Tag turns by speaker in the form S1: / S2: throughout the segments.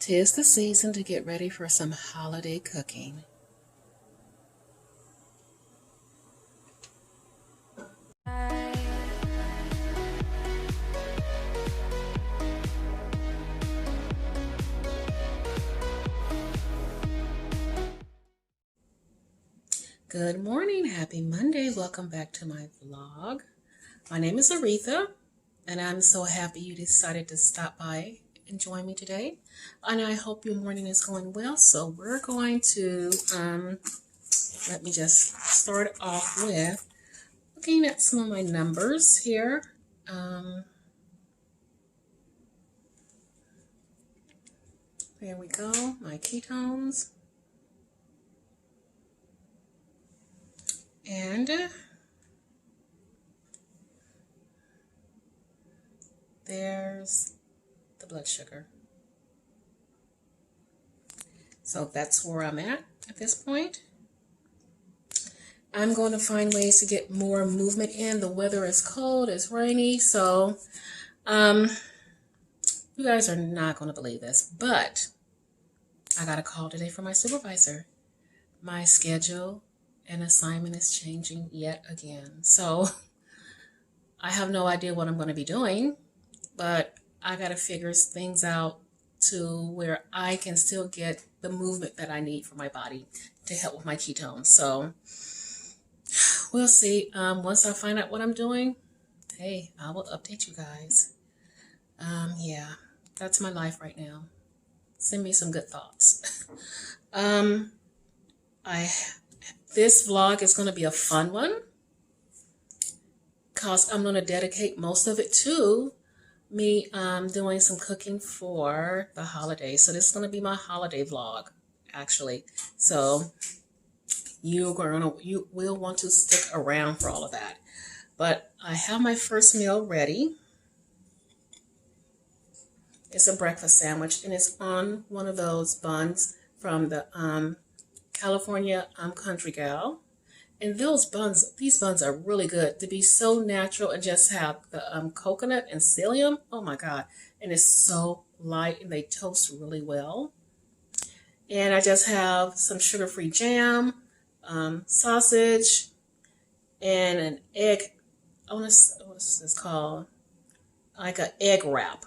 S1: 'Tis the season to get ready for some holiday cooking. Good morning, happy Monday. Welcome back to my vlog. My name is Aretha, and I'm so happy you decided to stop by and join me today. And I hope your morning is going well. So we're going to, let me just start off with looking at some of my numbers here. There we go, my ketones. And there's the blood sugar. So that's where I'm at this point. I'm going to find ways to get more movement in. The weather is cold, it's rainy, so you guys are not going to believe this, but I got a call today from my supervisor. My schedule and assignment is changing yet again. So I have no idea what I'm going to be doing, but I got to figure things out to where I can still get the movement that I need for my body to help with my ketones. So we'll see. Once I find out what I'm doing, hey, I will update you guys. Yeah, that's my life right now. Send me some good thoughts. This vlog is going to be a fun one because I'm going to dedicate most of it to me doing some cooking for the holidays. So this is going to be my holiday vlog, actually. So you will want to stick around for all of that. But I have my first meal ready. It's a breakfast sandwich, and it's on one of those buns from the California Country Gal. And these buns are really good to be so natural and just have the coconut and psyllium. Oh my God. And it's so light and they toast really well. And I just have some sugar-free jam, sausage, and an egg. What's this called? Like an egg wrap.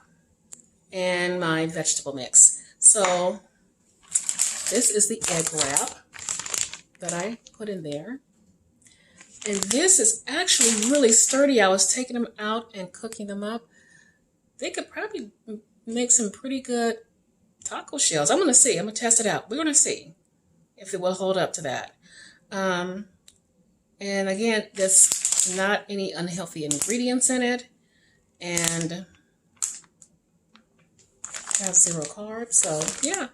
S1: And my vegetable mix. So this is the egg wrap that I put in there. And this is actually really sturdy. I was taking them out and cooking them up. They could probably make some pretty good taco shells. I'm going to see. I'm going to test it out. We're going to see if it will hold up to that. And again, there's not any unhealthy ingredients in it. And has 0 carbs. So yeah,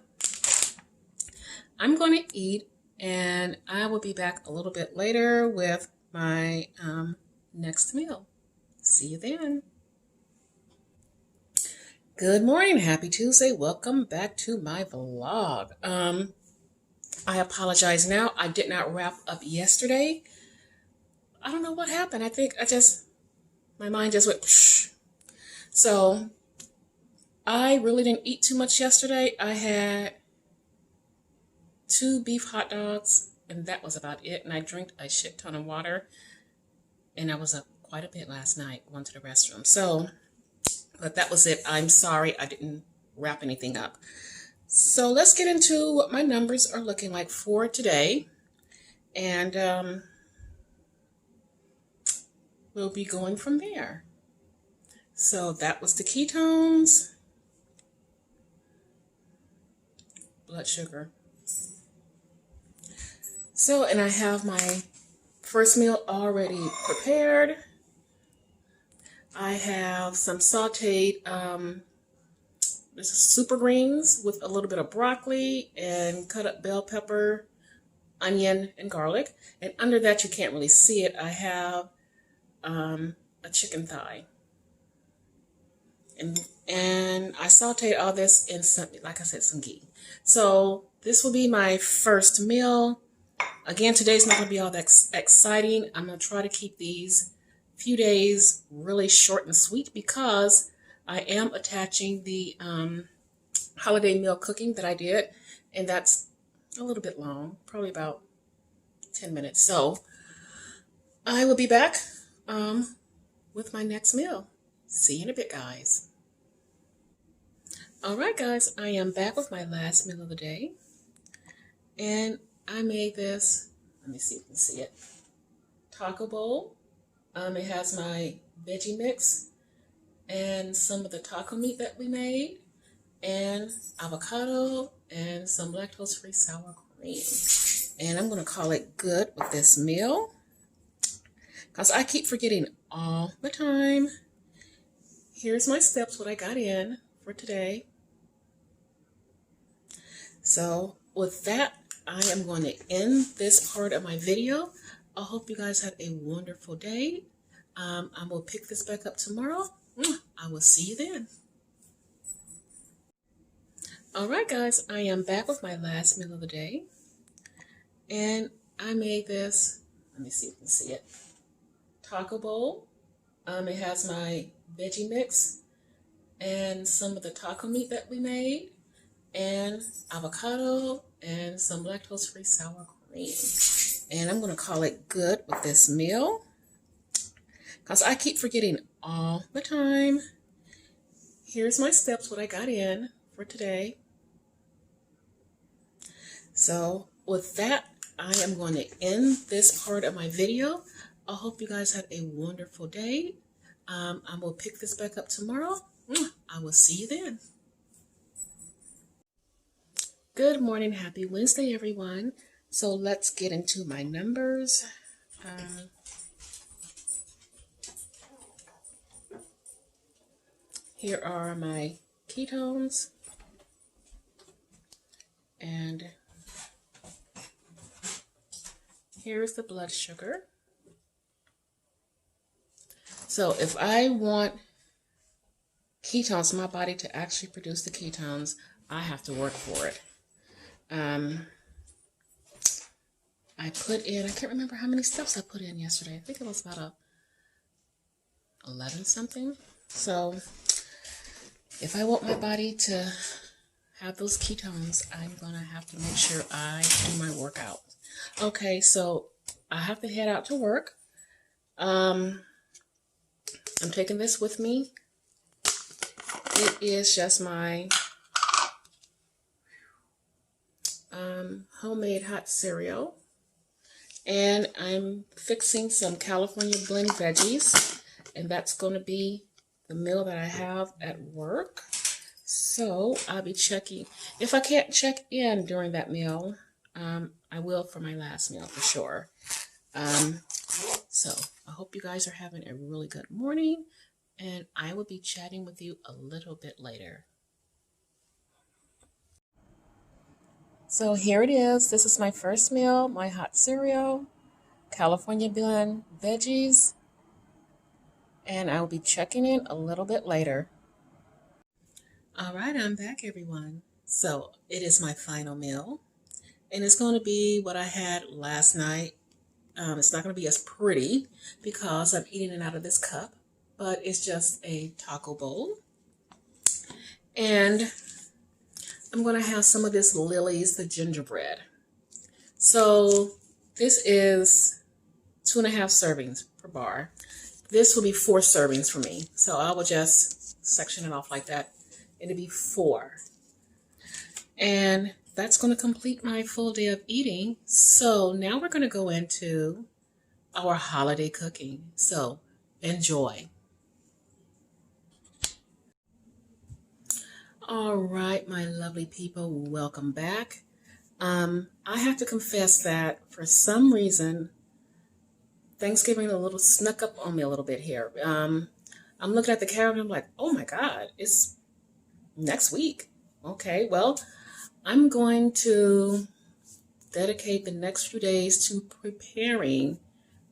S1: I'm going to eat. And I will be back a little bit later with my next meal. See you then. Good morning. Happy Tuesday. Welcome back to my vlog. I apologize now. I did not wrap up yesterday. I don't know what happened. I think my mind just went psh. So I really didn't eat too much yesterday. I had 2 beef hot dogs, and that was about it. And I drank a shit ton of water, and I was up quite a bit last night, going to the restroom. So, but that was it. I'm sorry I didn't wrap anything up. So let's get into what my numbers are looking like for today. And we'll be going from there. So that was the ketones, blood sugar. So, and I have my first meal already prepared. I have some sauteed this is super greens with a little bit of broccoli and cut up bell pepper, onion, and garlic. And under that, you can't really see it, I have a chicken thigh. And I sauteed all this in some, like I said, some ghee. So this will be my first meal. Again, today's not going to be all that exciting. I'm going to try to keep these few days really short and sweet because I am attaching the holiday meal cooking that I did, and that's a little bit long, probably about 10 minutes. So I will be back with my next meal. See you in a bit, guys. All right, guys, I am back with my last meal of the day, and I made this. Let me see if you can see it. Taco bowl. It has my veggie mix and some of the taco meat that we made, and avocado and some lactose-free sour cream. And I'm going to call it good with this meal because I keep forgetting all the time. Here's my steps, what I got in for today. So with that, I am going to end this part of my video. I hope you guys had a wonderful day. I will pick this back up tomorrow. I will see you then. All right, guys, I am back with my last meal of the day. And I made this. Let me see if you can see it. Taco bowl. It has my veggie mix and some of the taco meat that we made, and avocado and some lactose-free sour cream. And I'm going to call it good with this meal because I keep forgetting all the time. Here's my steps, what I got in for today. So with that, I am going to end this part of my video. I hope you guys had a wonderful day. I will pick this back up tomorrow. I will see you then. Good morning. Happy Wednesday, everyone. So let's get into my numbers. Here are my ketones. And here's the blood sugar. So if I want ketones, my body to actually produce the ketones, I have to work for it. I put in, I can't remember how many steps I put in yesterday. I think it was about 11 something. So if I want my body to have those ketones, I'm going to have to make sure I do my workout. Okay, so I have to head out to work. I'm taking this with me. It is just my homemade hot cereal. And I'm fixing some California blend veggies. And that's going to be the meal that I have at work. So I'll be checking. If I can't check in during that meal, I will for my last meal for sure. So I hope you guys are having a really good morning, and I will be chatting with you a little bit later. So here it is. This is my first meal, my hot cereal, California blend veggies, and I will be checking in a little bit later. All right, I'm back, everyone. So it is my final meal, and it's going to be what I had last night. It's not going to be as pretty because I'm eating it out of this cup, but it's just a taco bowl. And I'm going to have some of this Lily's, the gingerbread. So this is 2.5 servings per bar. This will be 4 servings for me. So I will just section it off like that. It'll be 4. And that's going to complete my full day of eating. So now we're going to go into our holiday cooking. So enjoy. All right, my lovely people, welcome back. I have to confess that for some reason, Thanksgiving a little snuck up on me a little bit here. I'm looking at the calendar, I'm like, oh my God, it's next week. Okay, well, I'm going to dedicate the next few days to preparing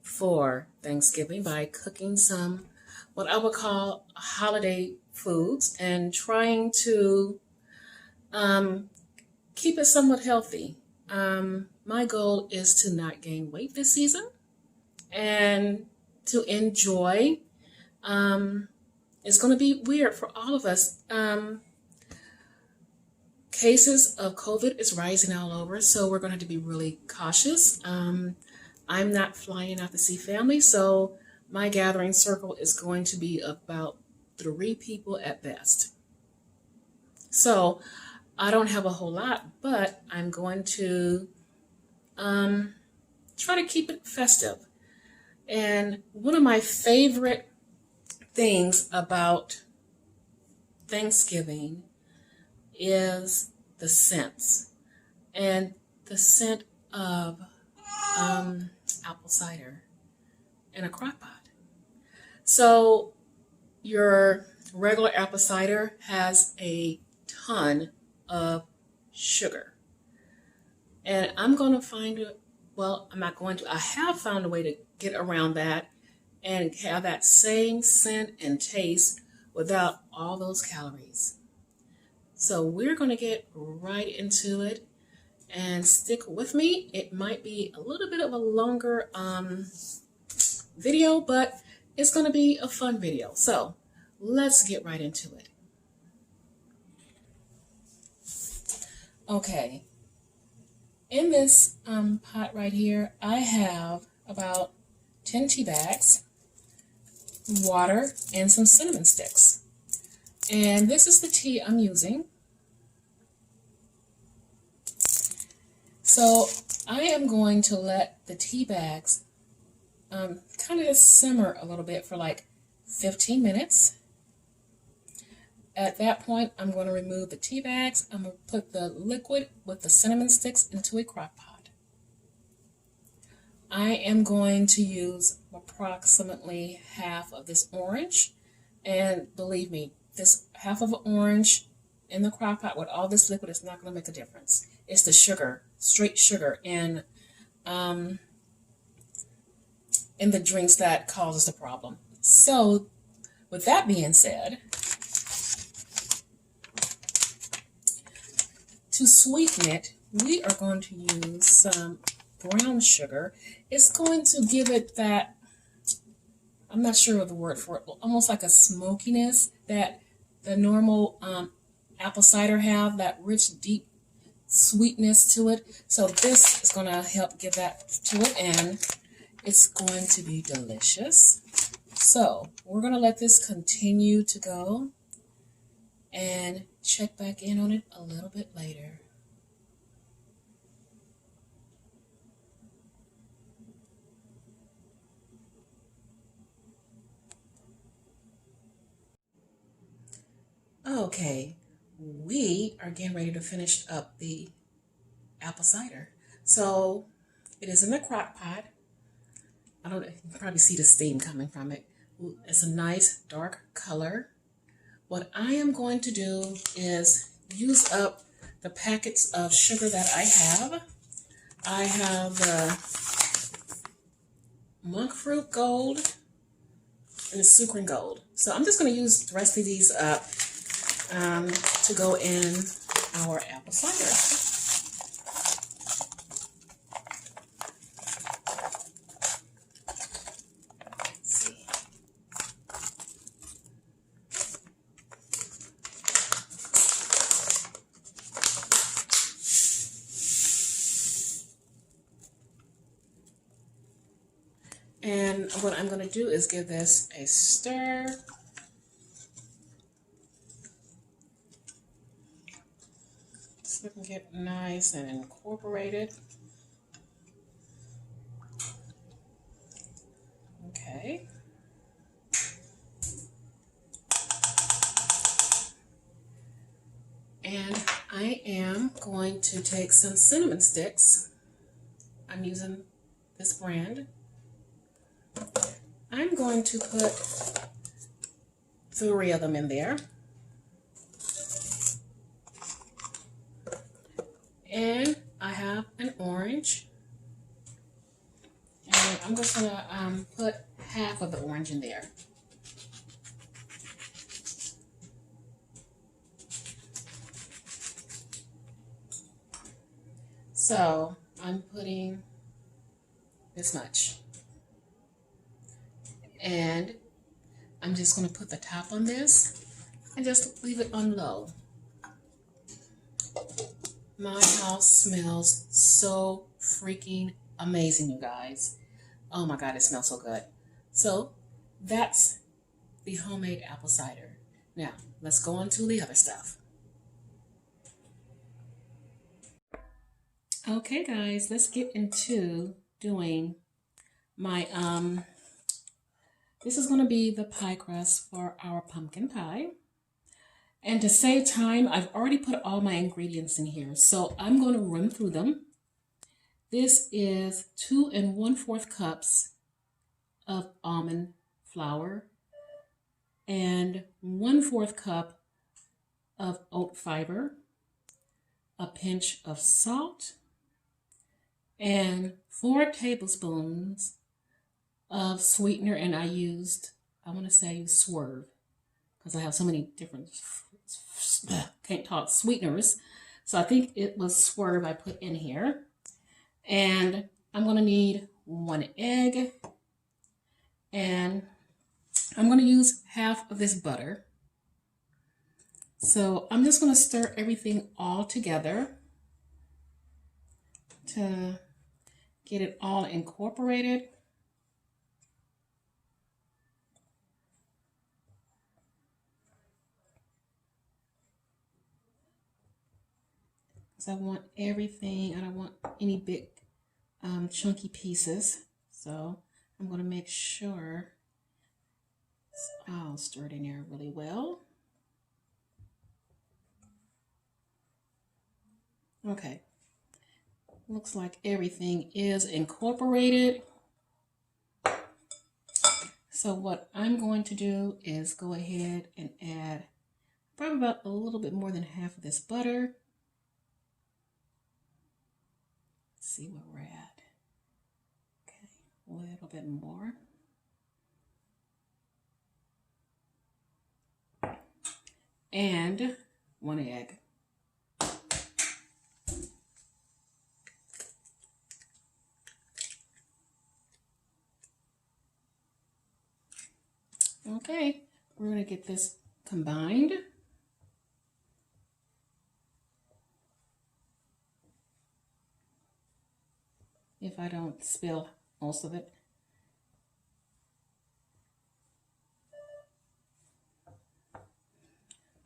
S1: for Thanksgiving by cooking some what I would call holiday foods and trying to keep it somewhat healthy. My goal is to not gain weight this season and to enjoy. It's going to be weird for all of us. cases of COVID is rising all over, so we're going to have to be really cautious. I'm not flying out to see family, so my gathering circle is going to be about 3 people at best. So I don't have a whole lot, but I'm going to try to keep it festive. And one of my favorite things about Thanksgiving is the scents, and the scent of apple cider in a crock pot. So your regular apple cider has a ton of sugar, and I'm going to find it. Well, I'm not going to. I have found a way to get around that and have that same scent and taste without all those calories. So we're going to get right into it, and stick with me. It might be a little bit of a longer video, but it's going to be a fun video. So let's get right into it. Okay. In this pot right here, I have about 10 tea bags, water, and some cinnamon sticks. And this is the tea I'm using. So I am going to let the tea bags kind of just simmer a little bit for like 15 minutes. At that point, I'm going to remove the tea bags. I'm going to put the liquid with the cinnamon sticks into a crock pot. I am going to use approximately half of this orange. And believe me, this half of an orange in the crock pot with all this liquid is not going to make a difference. It's the sugar, straight sugar in the drinks that causes the problem. So with that being said, to sweeten it, we are going to use some brown sugar. It's going to give it that, I'm not sure of the word for it, almost like a smokiness that the normal apple cider have, that rich, deep sweetness to it. So this is going to help give that to it, and it's going to be delicious. So we're going to let this continue to go and check back in on it a little bit later. Okay, we are getting ready to finish up the apple cider. So it is in the crock pot. I don't know, you can probably see the steam coming from it. It's a nice dark color. What I am going to do is use up the packets of sugar that I have. I have the monk fruit gold and the sucrane gold. So I'm just going to use the rest of these up to go in our apple cider. And what I'm going to do is give this a stir. So it can get nice and incorporated. Okay. And I am going to take some cinnamon sticks. I'm using this brand. I'm going to put 3 of them in there. And I have an orange. And I'm just going to put half of the orange in there. So I'm putting this much. And I'm just going to put the top on this and just leave it on low. My house smells so freaking amazing, you guys. Oh my God, it smells so good. So that's the homemade apple cider. Now, let's go on to the other stuff. Okay, guys, let's get into doing my, this is going to be the pie crust for our pumpkin pie. And to save time, I've already put all my ingredients in here. So I'm going to run through them. This is 2 1/4 cups of almond flour and 1/4 cup of oat fiber, a pinch of salt, and 4 tablespoons of sweetener. And I used Swerve, because I have so many different, can't talk, sweeteners. So I think it was Swerve I put in here. And I'm going to need 1 egg. And I'm going to use half of this butter. So I'm just going to stir everything all together to get it all incorporated. I want everything. I don't want any big chunky pieces. So I'm going to make sure it's all stirred in there really well. Okay. Looks like everything is incorporated. So what I'm going to do is go ahead and add probably about a little bit more than half of this butter. See where we're at. Okay, a little bit more. And 1 egg. Okay, we're going to get this combined. If I don't spill most of it.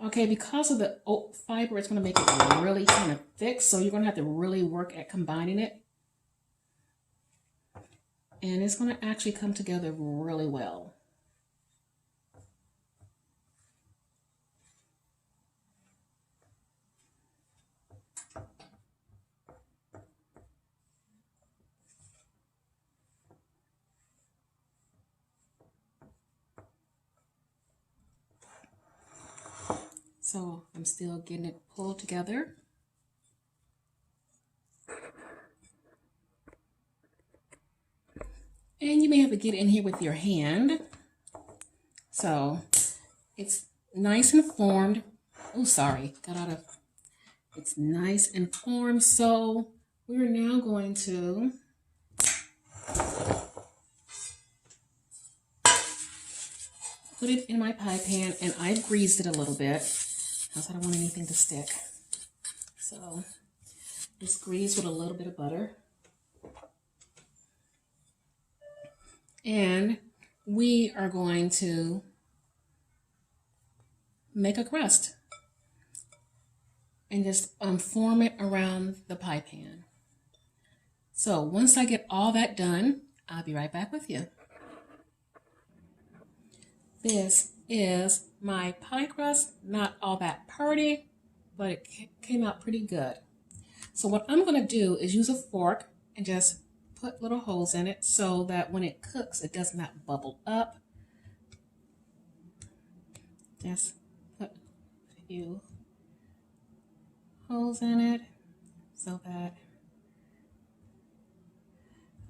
S1: Okay, because of the oat fiber, it's going to make it really kind of thick, so you're going to have to really work at combining it. And it's going to actually come together really well. So I'm still getting it pulled together. And you may have to get in here with your hand. So it's nice and formed. Oh, sorry, it's nice and formed. So we're now going to put it in my pie pan, and I've greased it a little bit because I don't want anything to stick. So just grease with a little bit of butter. And we are going to make a crust and just form it around the pie pan. So once I get all that done, I'll be right back with you. This is my pie crust, not all that pretty, but it came out pretty good. So what I'm going to do is use a fork and just put little holes in it so that when it cooks, it does not bubble up. Just put a few holes in it so that,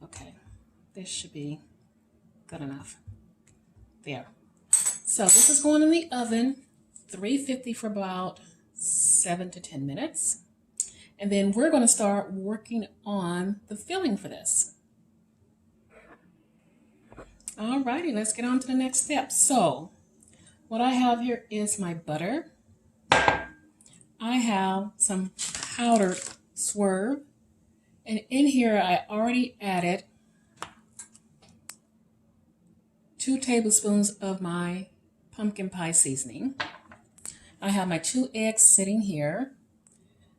S1: okay, this should be good enough. There. So this is going in the oven, 350 for about 7 to 10 minutes. And then we're going to start working on the filling for this. Alrighty, let's get on to the next step. So what I have here is my butter. I have some powdered swerve. And in here, I already added 2 tablespoons of my pumpkin pie seasoning. I have my 2 eggs sitting here.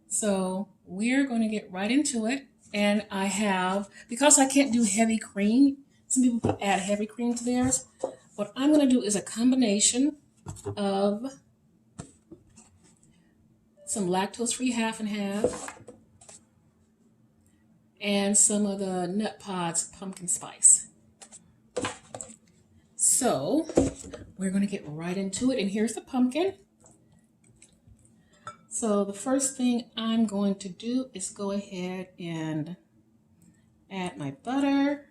S1: So we're going to get right into it. And I have, because I can't do heavy cream, some people add heavy cream to theirs. What I'm going to do is a combination of some lactose-free half and half and some of the Nut Pods pumpkin spice. So we're going to get right into it. And here's the pumpkin. So the first thing I'm going to do is go ahead and add my butter.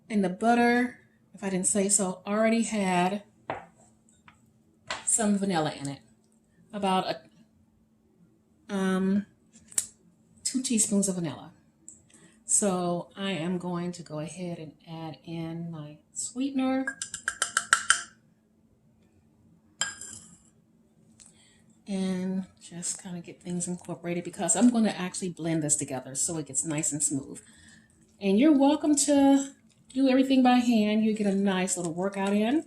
S1: And the butter, if I didn't say so, already had some vanilla in it. About 2 teaspoons of vanilla. So I am going to go ahead and add in my sweetener. And just kind of get things incorporated because I'm going to actually blend this together so it gets nice and smooth. And you're welcome to do everything by hand. You get a nice little workout in.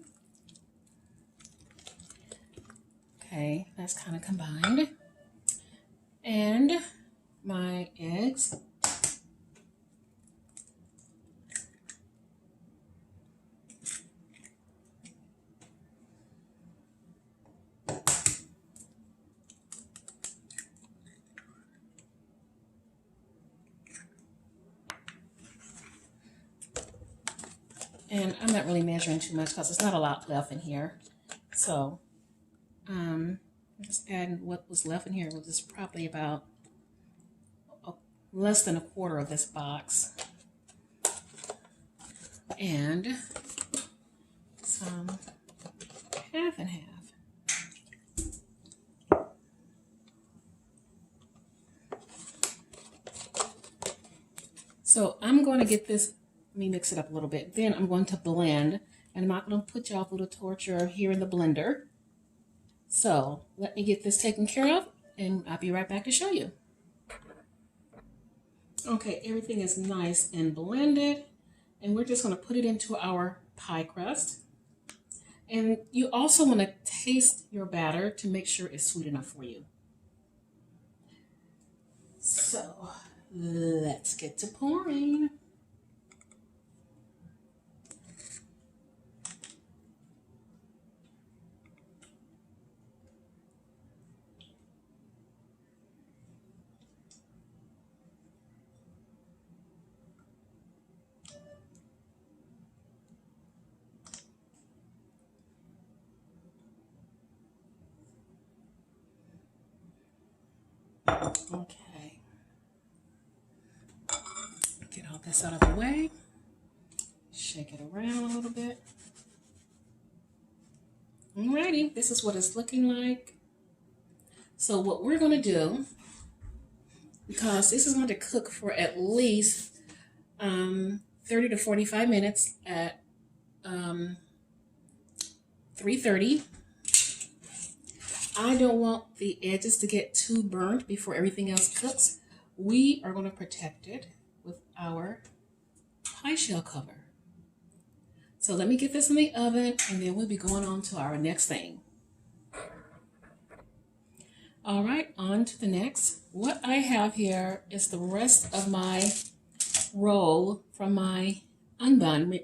S1: Okay, that's kind of combined. And my eggs. And I'm not really measuring too much because there's not a lot left in here. So just adding what was left in here, which is probably about less than 1/4 of this box. And some half and half. So I'm going to get this, let me mix it up a little bit. Then I'm going to blend, and I'm not going to put y'all through the torture here in the blender. So let me get this taken care of, and I'll be right back to show you. Okay, everything is nice and blended, and we're just going to put it into our pie crust. And you also want to taste your batter to make sure it's sweet enough for you. So let's get to pouring. Okay, get all this out of the way, shake it around a little bit. Alrighty, this is what it's looking like. So what we're going to do, because this is going to cook for at least 30 to 45 minutes at 330. I don't want the edges to get too burnt before everything else cooks. We are going to protect it with our pie shell cover. So let me get this in the oven, and then we'll be going on to our next thing. All right, on to the next. What I have here is the rest of my roll from my unbun.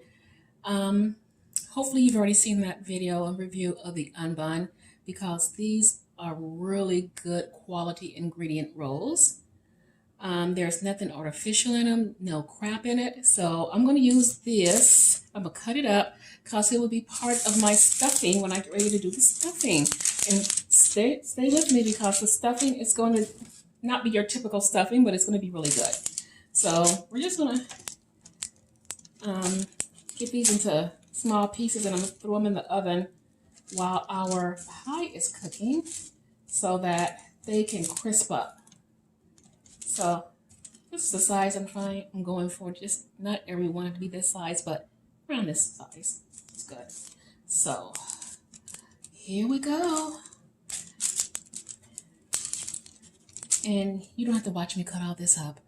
S1: Hopefully you've already seen that video and review of the unbun, because these are really good quality ingredient rolls. There's nothing artificial in them, no crap in it. So I'm going to use this. I'm going to cut it up because it will be part of my stuffing when I get ready to do the stuffing. And stay with me, because the stuffing is going to not be your typical stuffing, but it's going to be really good. So we're just going to get these into small pieces, and I'm going to throw them in the oven while our pie is cooking so that they can crisp up. So this is the size I'm going for. Just not every one to be this size, but around this size. It's good. So here we go. And you don't have to watch me cut all this up.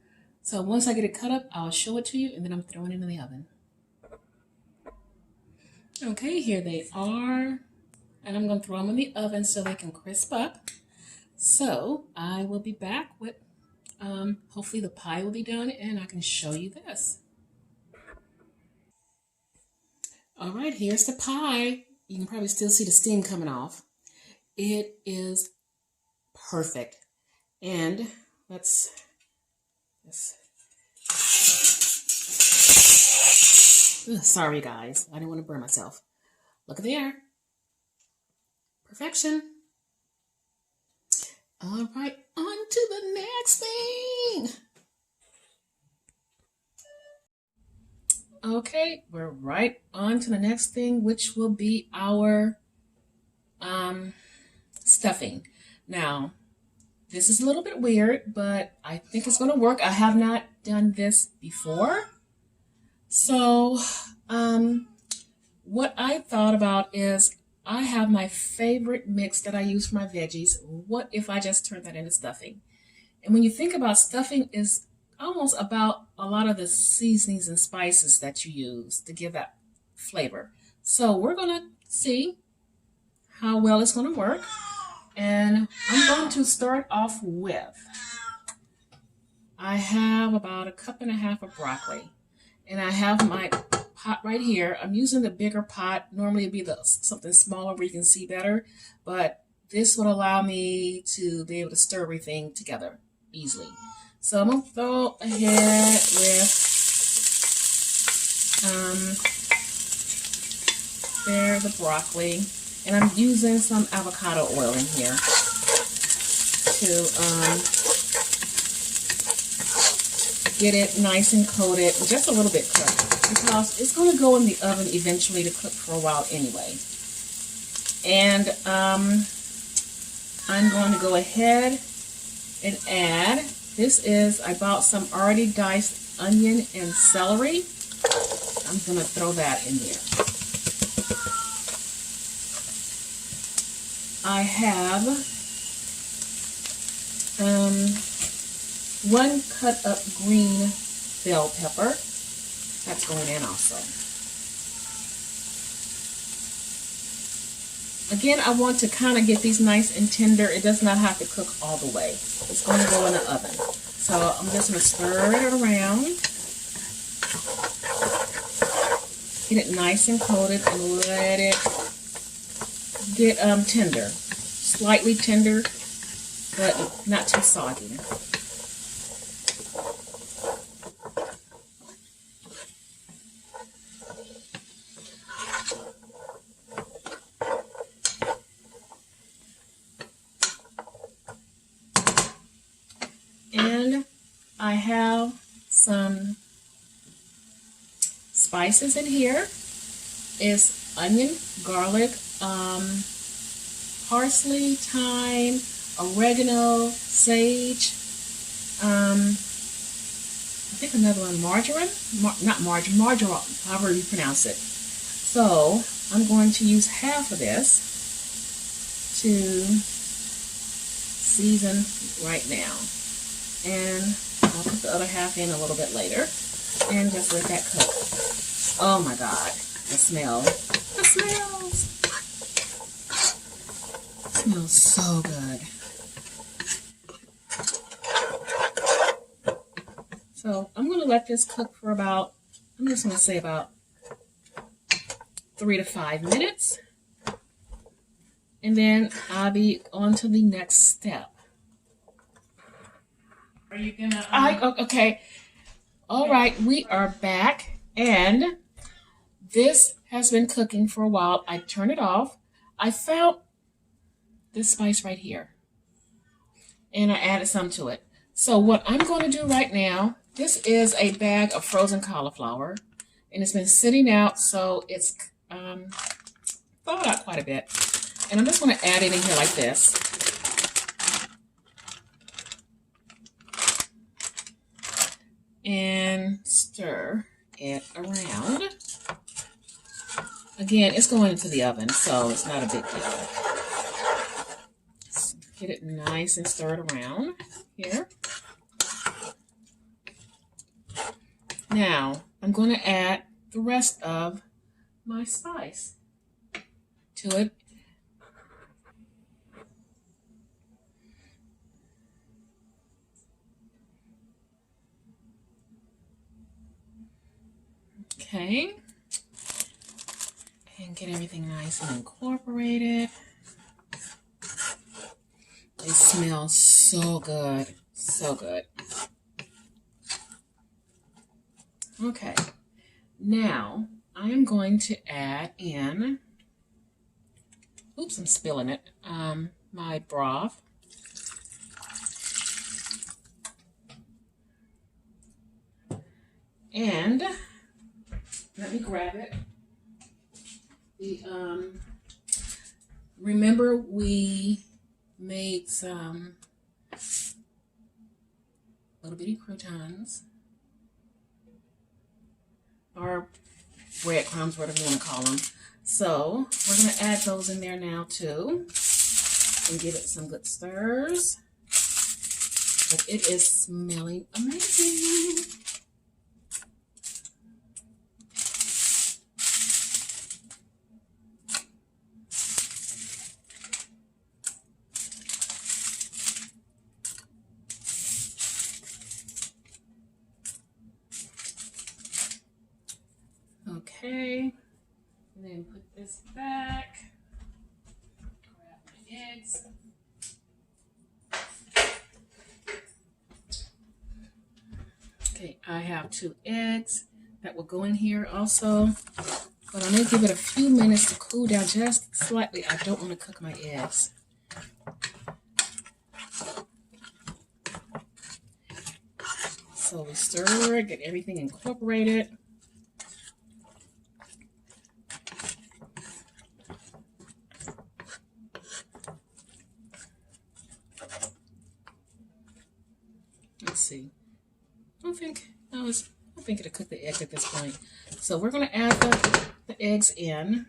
S1: So once I get it cut up, I'll show it to you, and then I'm throwing it in the oven. Okay, here they are. And I'm going to throw them in the oven so they can crisp up. So I will be back with, hopefully the pie will be done and I can show you this. All right, here's the pie. You can probably still see the steam coming off. It is perfect. And sorry guys, I didn't want to burn myself. Look at there. Perfection. All right, on to the next thing. Okay, we're right on to the next thing, which will be our stuffing. Now, this is a little bit weird, but I think it's going to work. I have not done this before. So, what I thought about is I have my favorite mix that I use for my veggies. What if I just turn that into stuffing? And when you think about stuffing, is almost about a lot of the seasonings and spices that you use to give that flavor. So we're going to see how well it's going to work. And I'm going to start off with, I have about 1.5 cups of broccoli. And I have my pot right here. I'm using the bigger pot. Normally it'd be something smaller where you can see better. But this would allow me to be able to stir everything together easily. So I'm going to go ahead with the broccoli. And I'm using some avocado oil in here to get it nice and coated, just a little bit cooked, because it's going to go in the oven eventually to cook for a while anyway. And I'm going to go ahead and add, I bought some already diced onion and celery. I'm going to throw that in there. I have 1 cut up green bell pepper. That's going in also. Again, I want to kind of get these nice and tender. It does not have to cook all the way. It's going to go in the oven. So I'm just going to stir it around. Get it nice and coated and let it get tender. Slightly tender, but not too soggy. And I have some spices in here. It's onion, garlic, parsley, thyme, oregano, sage, I think another one, marjoram, marjoram, however you pronounce it. So I'm going to use half of this to season right now. And I'll put the other half in a little bit later and just let that cook. Oh my God, the smell. The smells. It smells so good. So I'm going to let this cook for about, I'm just going to say about 3 to 5 minutes. And then I'll be on to the next step.
S2: Are you gonna?
S1: Okay. All right, we are back, and this has been cooking for a while. I turned it off. I found this spice right here, and I added some to it. So what I'm going to do right now, this is a bag of frozen cauliflower, and it's been sitting out, so it's thawed out quite a bit. And I'm just going to add it in here like this. And stir it around. Again, it's going into the oven, so it's not a big deal. Just get it nice and stirred around here. Now, I'm going to add the rest of my spice to it. Okay. And get everything nice and incorporated. They smell so good. So good. Okay. Now, I am going to add in, oops, I'm spilling it, my broth. And let me grab it. Remember we made some little bitty croutons, or breadcrumbs, whatever you want to call them. So we're going to add those in there now too, and give it some good stirs. But it is smelling amazing. Okay, and then put this back, grab my eggs. Okay, I have 2 eggs that will go in here also, but I'm going to give it a few minutes to cool down just slightly. I don't want to cook my eggs. So we stir, get everything incorporated. Let's see. I think it'll cook the egg at this point. So we're going to add the eggs in.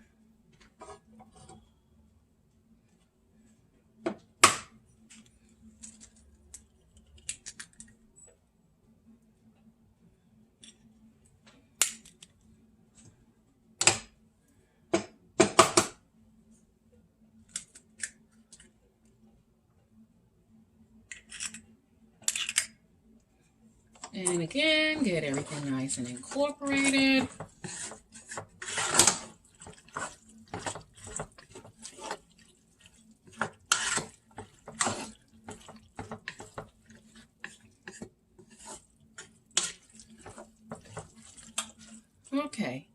S1: And again, get everything nice and incorporated. Okay,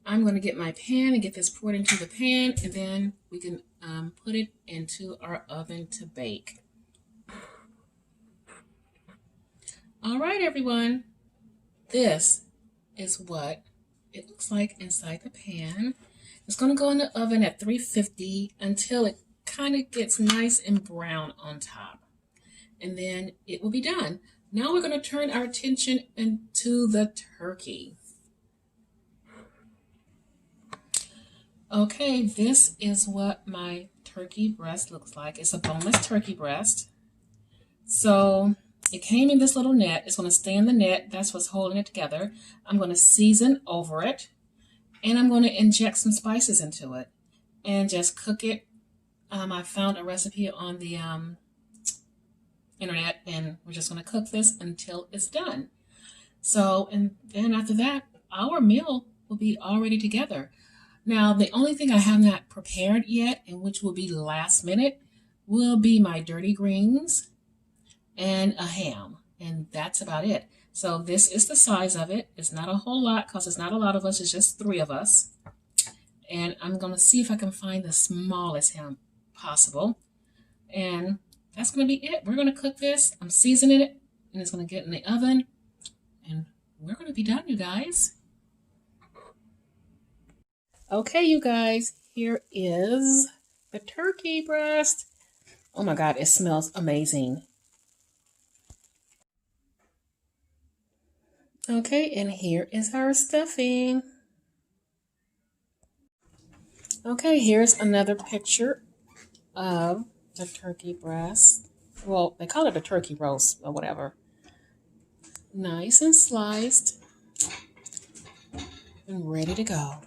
S1: I'm going to get my pan and get this poured into the pan, and then we can put it into our oven to bake. All right, everyone, this is what it looks like inside the pan. It's going to go in the oven at 350 until it kind of gets nice and brown on top. And then it will be done. Now we're going to turn our attention into the turkey. Okay, this is what my turkey breast looks like. It's a boneless turkey breast. So it came in this little net. It's going to stay in the net. That's what's holding it together. I'm going to season over it, and I'm going to inject some spices into it and just cook it. I found a recipe on the internet, and we're just going to cook this until it's done. So, and then after that, our meal will be already together. Now, the only thing I have not prepared yet, and which will be last minute, will be my dirty greens and a ham, and that's about it. So this is the size of it. It's not a whole lot because it's not a lot of us. It's just 3 of us. And I'm going to see if I can find the smallest ham possible. And that's going to be it. We're going to cook this. I'm seasoning it, and it's going to get in the oven. And we're going to be done, you guys. Okay, you guys, here is the turkey breast. Oh my God, it smells amazing. Okay, and here is our stuffing. Okay, here's another picture of the turkey breast. Well, they call it a turkey roast or whatever. Nice and sliced and ready to go.